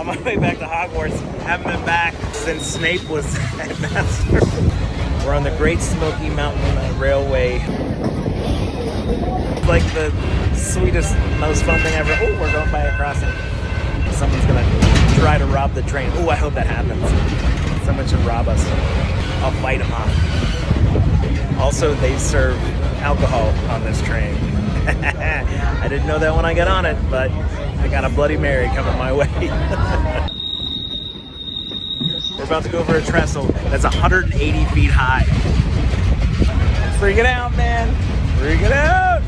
on my way back to Hogwarts. Haven't been back since Snape was headmaster. We're on the Great Smoky Mountain Railway. Like the sweetest, most fun thing ever. Oh, we're going by a crossing. Someone's gonna try to rob the train. Oh, I hope that happens. Someone should rob us. I'll fight them off. Also, they serve alcohol on this train. I didn't know that when I got on it, but I got a Bloody Mary coming my way. We're about to go over a trestle that's 180 feet high. Freak it out, man. Freak it out.